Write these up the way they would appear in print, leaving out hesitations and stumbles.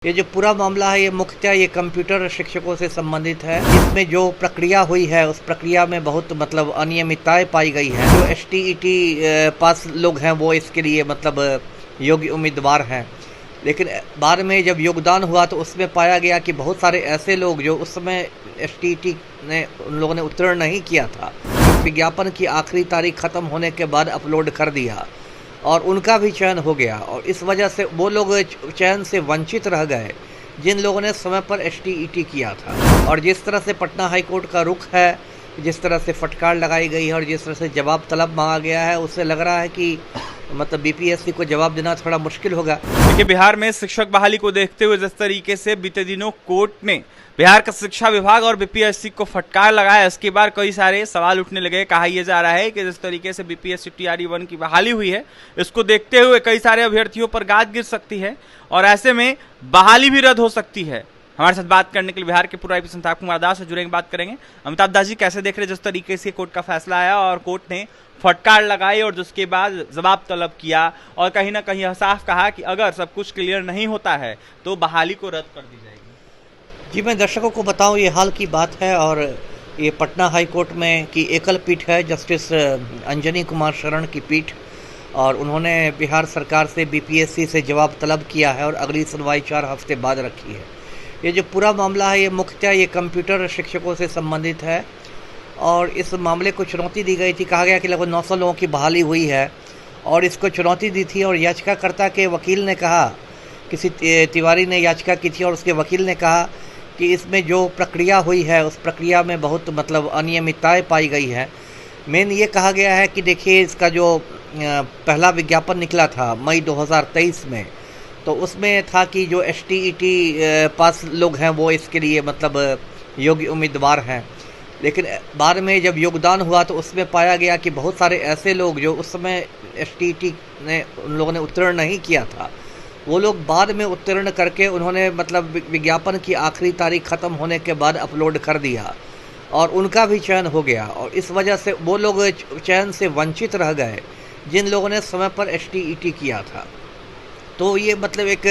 ये जो पूरा मामला है ये मुख्यतः ये कंप्यूटर शिक्षकों से संबंधित है। इसमें जो प्रक्रिया हुई है उस प्रक्रिया में बहुत अनियमितताएं पाई गई है। जो एसटीईटी पास लोग हैं वो इसके लिए योग्य उम्मीदवार हैं, लेकिन बाद में जब योगदान हुआ तो उसमें पाया गया कि बहुत सारे ऐसे लोग जो उस समय एसटीईटी ने उन लोगों ने उत्तीर्ण नहीं किया था, विज्ञापन की आखिरी तारीख ख़त्म होने के बाद अपलोड कर दिया और उनका भी चयन हो गया और इस वजह से वो लोग चयन से वंचित रह गए जिन लोगों ने समय पर एसटीईटी किया था। और जिस तरह से पटना हाई कोर्ट का रुख है, जिस तरह से फटकार लगाई गई है और जिस तरह से जवाब तलब मांगा गया है, उससे लग रहा है कि बीपीएससी को जवाब देना थोड़ा मुश्किल होगा। देखिए, बिहार में शिक्षक बहाली को देखते हुए जिस तरीके से बीते दिनों कोर्ट ने बिहार का शिक्षा विभाग और बीपीएससी को फटकार लगाया, इसके बाद कई सारे सवाल उठने लगे। कहा यह जा रहा है कि जिस तरीके से बीपीएससी टीआरई 1 की बहाली हुई है, इसको देखते हुए कई सारे अभ्यर्थियों पर गाज गिर सकती है और ऐसे में बहाली भी रद्द हो सकती है। हमारे साथ बात करने के लिए बिहार के पूर्व आईपीएस अमिताभ कुमार दास से जुड़ेंगे, बात करेंगे। अमिताभ दास जी, कैसे देख रहे जिस तरीके से कोर्ट का फैसला आया और कोर्ट ने फटकार लगाई और जिसके बाद जवाब तलब किया और कहीं ना कहीं साफ कहा कि अगर सब कुछ क्लियर नहीं होता है तो बहाली को रद्द कर दी जाएगी? जी, मैं दर्शकों को बताऊं, ये हाल की बात है और ये पटना हाई कोर्ट में की एकल पीठ है, जस्टिस अंजनी कुमार शरण की पीठ, और उन्होंने बिहार सरकार से बीपीएससी से जवाब तलब किया है और अगली सुनवाई 4 हफ्ते बाद रखी है। ये जो पूरा मामला है ये मुख्यतः ये कंप्यूटर शिक्षकों से संबंधित है और इस मामले को चुनौती दी गई थी। कहा गया कि लगभग 900 लोगों की बहाली हुई है और इसको चुनौती दी थी और याचिकाकर्ता के वकील ने कहा, किसी तिवारी ने याचिका की थी और उसके वकील ने कहा कि इसमें जो प्रक्रिया हुई है उस प्रक्रिया में बहुत अनियमितताएं पाई गई है। मेन ये कहा गया है कि देखिए, इसका जो पहला विज्ञापन निकला था मई 2023 में, तो उसमें था कि जो एसटीईटी पास लोग हैं वो इसके लिए योग्य उम्मीदवार हैं, लेकिन बाद में जब योगदान हुआ तो उसमें पाया गया कि बहुत सारे ऐसे लोग जो उस समय एसटीईटी ने उन लोगों ने उत्तीर्ण नहीं किया था, वो लोग बाद में उत्तीर्ण करके उन्होंने विज्ञापन की आखिरी तारीख ख़त्म होने के बाद अपलोड कर दिया और उनका भी चयन हो गया और इस वजह से वो लोग चयन से वंचित रह गए जिन लोगों ने समय पर एसटीईटी किया था। तो ये एक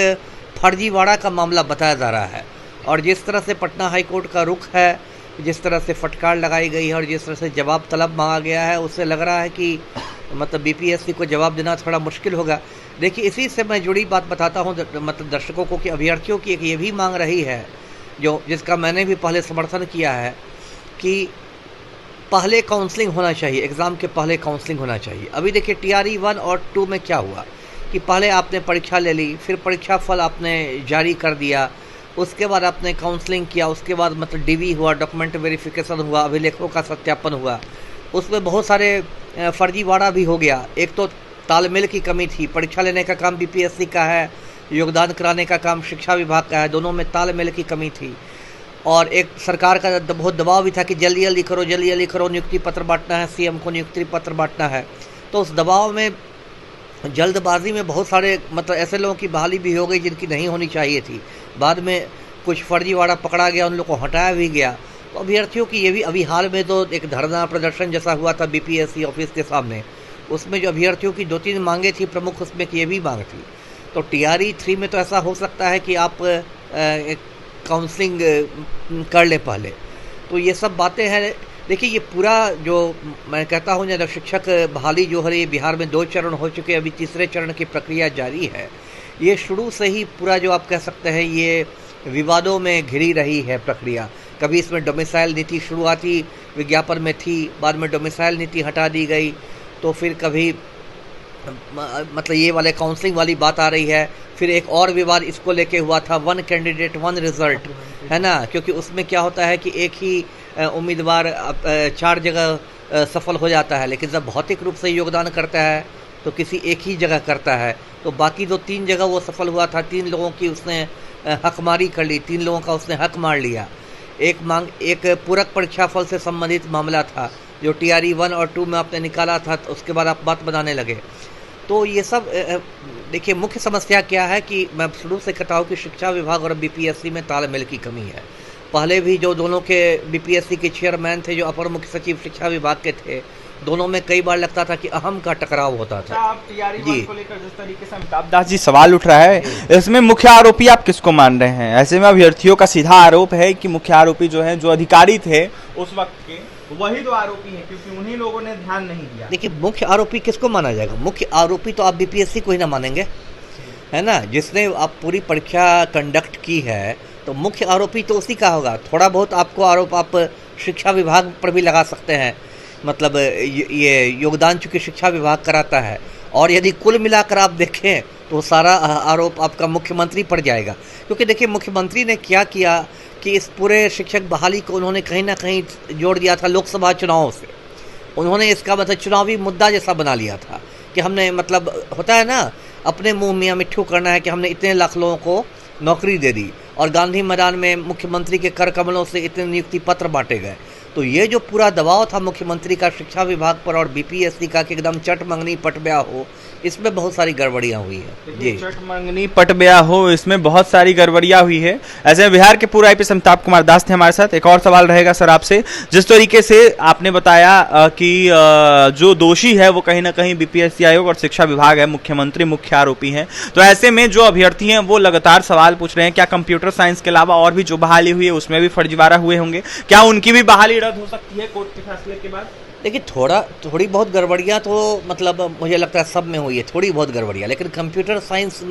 फर्जीवाड़ा का मामला बताया जा रहा है और जिस तरह से पटना हाई कोर्ट का रुख है, जिस तरह से फटकार लगाई गई है और जिस तरह से जवाब तलब मांगा गया है, उससे लग रहा है कि बीपीएससी को जवाब देना थोड़ा मुश्किल होगा। देखिए, इसी से मैं जुड़ी बात बताता हूँ दर्शकों को कि अभ्यर्थियों की एक ये भी मांग रही है, जिसका मैंने भी पहले समर्थन किया है, कि पहले काउंसलिंग होना चाहिए, एग्ज़ाम के पहले काउंसलिंग होना चाहिए। अभी देखिए, टीआरई 1 और 2 में क्या हुआ कि पहले आपने परीक्षा ले ली, फिर परीक्षा फल आपने जारी कर दिया, उसके बाद आपने काउंसलिंग किया, उसके बाद डीवी हुआ, डॉक्यूमेंट वेरिफिकेशन हुआ, अभिलेखों का सत्यापन हुआ, उसमें बहुत सारे फर्जीवाड़ा भी हो गया। एक तो तालमेल की कमी थी, परीक्षा लेने का काम बीपीएससी का है, योगदान कराने का काम शिक्षा विभाग का है, दोनों में तालमेल की कमी थी और एक सरकार का बहुत दबाव भी था कि जल्दी जल्दी करो, जल्दी जल्दी करो, नियुक्ति पत्र बांटना है, सीएम को नियुक्ति पत्र बांटना है। तो उस दबाव में, जल्दबाजी में बहुत सारे ऐसे लोगों की बहाली भी हो गई जिनकी नहीं होनी चाहिए थी। बाद में कुछ फर्जीवाड़ा पकड़ा गया, उन लोगों को हटाया भी गया। तो अभ्यर्थियों की ये भी अभी हाल में तो एक धरना प्रदर्शन जैसा हुआ था बीपीएससी ऑफिस के सामने, उसमें जो अभ्यर्थियों की 2-3 मांगे थी प्रमुख, उसमें की ये भी मांग थी। तो टीआरई 3 में तो ऐसा हो सकता है कि आप काउंसलिंग कर लें पहले। तो ये सब बातें हैं। देखिए, ये पूरा जो मैं कहता हूँ जब शिक्षक बहाली जो है, ये बिहार में 2 चरण हो चुके, अभी तीसरे चरण की प्रक्रिया जारी है। ये शुरू से ही पूरा जो आप कह सकते हैं ये विवादों में घिरी रही है प्रक्रिया। कभी इसमें डोमिसाइल नीति शुरुआती विज्ञापन में थी, बाद में डोमिसाइल नीति हटा दी गई, तो फिर कभी ये वाले काउंसलिंग वाली बात आ रही है। फिर एक और विवाद इसको लेके हुआ था, 1 कैंडिडेट 1 रिजल्ट, है ना, क्योंकि उसमें क्या होता है कि एक ही उम्मीदवार 4 जगह सफल हो जाता है, लेकिन जब भौतिक रूप से योगदान करता है तो किसी एक ही जगह करता है, तो बाकी जो 3 जगह वो सफल हुआ था, 3 लोगों की उसने हकमारी कर ली, 3 लोगों का उसने हक मार लिया। एक पूरक परीक्षा फल से संबंधित मामला था जो टीआरई 1 और 2 में आपने निकाला था, तो उसके बाद आप बात बनाने लगे। तो ये सब देखिए, मुख्य समस्या क्या है कि मैं शुरू से कहता हूँ कि शिक्षा विभाग और बीपीएससी में तालमेल की कमी है। पहले भी जो दोनों के बीपीएससी के चेयरमैन थे, जो अपर मुख्य सचिव शिक्षा विभाग के थे, दोनों में कई बार लगता था कि अहम का टकराव होता था। आप टीआरई जी। को लेकर जिस तरीके से अमिताभ दास जी सवाल उठ रहा है, इसमें मुख्य आरोपी आप किसको मान रहे हैं? ऐसे में अभ्यर्थियों का सीधा आरोप है कि मुख्य आरोपी जो है, जो अधिकारी थे उस वक्त के, वही दो आरोपी हैं, क्योंकि उन्हीं लोगों ने ध्यान नहीं दिया। देखिए, मुख्य आरोपी किसको माना जाएगा? मुख्य आरोपी तो आप बीपीएससी को ही ना मानेंगे, है ना? जिसने आप पूरी परीक्षा कंडक्ट की है, तो मुख्य आरोपी तो उसी का होगा। थोड़ा बहुत आपको आरोप आप शिक्षा विभाग पर भी लगा सकते हैं, मतलब ये योगदान चूंकि शिक्षा विभाग कराता है, और यदि कुल मिलाकर आप देखें तो सारा आरोप आपका मुख्यमंत्री पर जाएगा। क्योंकि देखिए, मुख्यमंत्री ने क्या किया कि इस पूरे शिक्षक बहाली को उन्होंने कहीं ना कहीं जोड़ दिया था लोकसभा चुनाव से। उन्होंने इसका मतलब चुनावी मुद्दा जैसा बना लिया था कि हमने, मतलब होता है ना, अपने मुंह मियाँ मिट्ठू करना है कि हमने इतने लाख लोगों को नौकरी दे दी, और गांधी मैदान में मुख्यमंत्री के कर कमलों से इतने नियुक्ति पत्र बांटे गए। तो ये जो पूरा दबाव था मुख्यमंत्री का शिक्षा विभाग पर और बीपीएससी का कि एकदम चट मंगनी पट ब्याह हो, इसमें बहुत सारी गड़बड़ियां हुई है। जी, चट मंगनी पट ब्याह हो, इसमें बहुत सारी गड़बड़ियां हुई है। ऐसे में बिहार के पूर्व आईपीएस अमिताभ कुमार दास थे हमारे साथ। एक और सवाल रहेगा सर आपसे, जिस तरीके से आपने बताया कि जो दोषी है वो कहीं ना कहीं बीपीएससी आयोग और शिक्षा विभाग है, मुख्यमंत्री मुख्य आरोपी हैं, तो ऐसे में जो अभ्यर्थी हैं वो लगातार सवाल पूछ रहे हैं, क्या कंप्यूटर साइंस के अलावा और भी जो बहाली हुई है उसमें भी फर्जीवाड़ा हुए होंगे? क्या उनकी भी बहाली रद्द हो सकती है कोर्ट के फैसले के बाद? देखिए, थोड़ी बहुत गड़बड़ियाँ तो मतलब मुझे लगता है सब में हुई है, थोड़ी बहुत गड़बड़ियाँ, लेकिन कंप्यूटर साइंस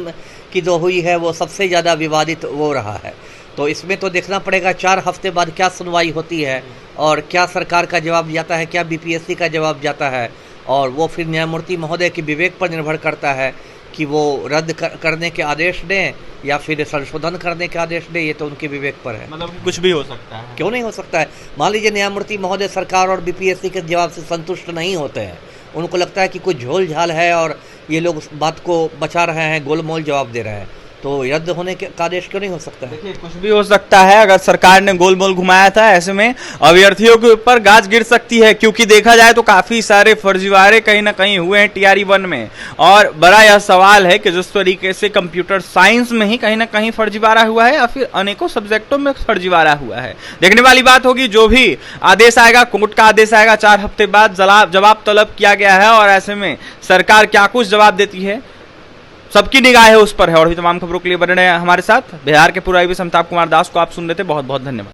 की जो हुई है वो सबसे ज़्यादा विवादित वो रहा है। तो इसमें तो देखना पड़ेगा 4 हफ्ते बाद क्या सुनवाई होती है, और क्या सरकार का जवाब जाता है, क्या बीपीएससी का जवाब जाता है, और वो फिर न्यायमूर्ति महोदय के विवेक पर निर्भर करता है कि वो रद्द करने के आदेश दें या फिर संशोधन करने के आदेश दें। ये तो उनके विवेक पर है। मतलब कुछ भी हो सकता है। क्यों नहीं हो सकता है? मान लीजिए न्यायमूर्ति महोदय सरकार और बीपीएससी के जवाब से संतुष्ट नहीं होते हैं, उनको लगता है कि कुछ झोल झाल है और ये लोग बात को बचा रहे हैं, गोलमोल जवाब दे रहे हैं, तो रद्द होने का आदेश क्यों नहीं हो सकता है? देखिए, कुछ भी हो सकता है। अगर सरकार ने गोलमोल घुमाया था, ऐसे में अभ्यर्थियों के ऊपर गाज गिर सकती है, क्योंकि देखा जाए तो काफी सारे फर्जीवाड़े कहीं ना कहीं हुए हैं टीआरई 1 में। और बड़ा यह सवाल है कि जिस तरीके से कंप्यूटर साइंस में ही कहीं ना कहीं फर्जीवाड़ा हुआ है, या फिर अनेकों सब्जेक्टों में फर्जीवाड़ा हुआ है। देखने वाली बात होगी, जो भी आदेश आएगा, कोर्ट का आदेश आएगा 4 हफ्ते बाद, जवाब तलब किया गया है, और ऐसे में सरकार क्या कुछ जवाब देती है, सबकी निगाह है उस पर है। और भी तमाम खबरों के लिए बने रहे हमारे साथ। बिहार के पूर्व आईपीएस अमिताभ कुमार दास को आप सुन रहे थे। बहुत बहुत धन्यवाद।